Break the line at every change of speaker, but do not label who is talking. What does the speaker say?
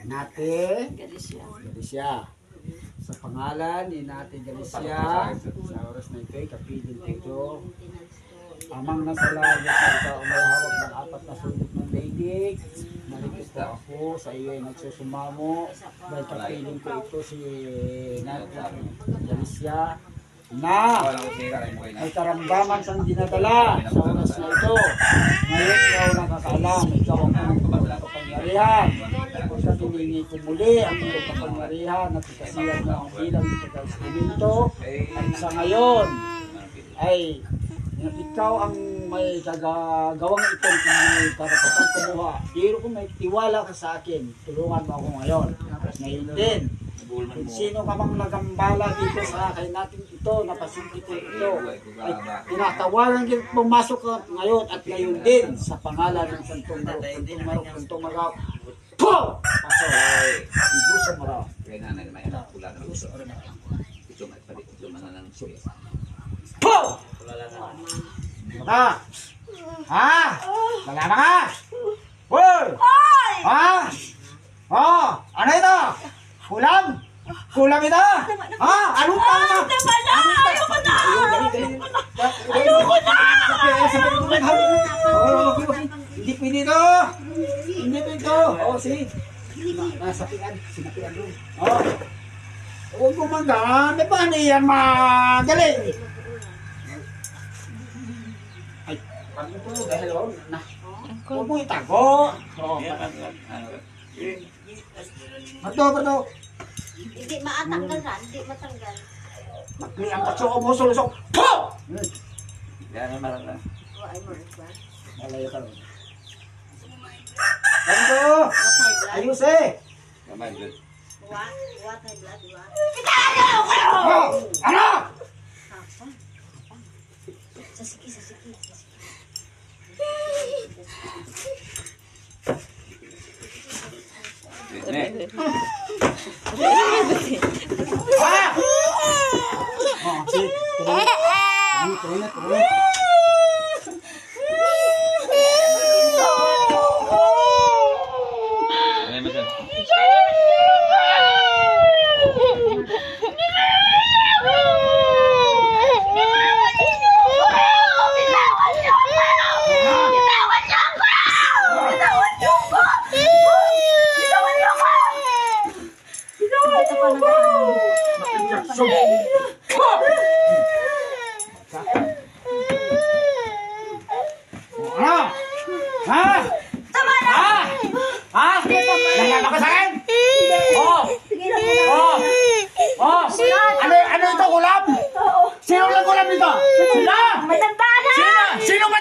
Nate Galicia. Sa pangalan ni Nate Galicia, sa oras na ito'y kapiling ito, amang nasa langit na ikaw ang may hawak ng 4 na sulok ng daigdig. Narito po ako sa iyo ay nagsusumamo. Dahil kapiling ko ito si Nate Galicia na may karamdaman siyang dinadala sa oras na ito. Ngayon ikaw nakakaalam, ikaw ang kapangyarihan. Sa hiningi ko muli ang iyong kapangyarihan at ikasiyan mo ang bilang ng pag-instrumento. At sa ngayon ay ikaw ang may gagawang itong karapatan kumuha. Pero kung may tiwala ka sa akin, tulungan mo ako ngayon. Ngayon din, kung sino ka mang nagambala dito sa akin natin ito, napasinti ko ito, ay tinatawagan din pumasok ka ngayon at ngayon din sa pangalan ng Santong Marok, Santong Marok. Po! Pasok! Ibu sa Marok. Po! Maka! Ha? Malama ka? Hoy! Ha? Oh! Ano ito? Kulam? Kulam ito? Ha? Anong tama?
Ayoko na! Ayoko na!
Hindi pwede ito! Hindi pwede ito! O, sige. Sapian. Sinapian doon. O. Huwag mo manggaan. Paano yan magaling? Ay, paano ito? Dahil o. Huwag mo itago. O, Bato.
Hindi maatanggal na, hindi matanggal.
Makli ang katso mo sulusok. Po!
Yan ang marang na.
Ay mo ba?
Malayo ka rin. Ganito! Ayos eh!
Kamay, good.
What high blood, what?
Oh! Ano?
Sasiki.
Ah! Oh, sige. Tuloy. Nangyayon ka sa akin? Ano ito, kulam? Sino lang kulam dito? Sino?
Matanda na!
Sino ba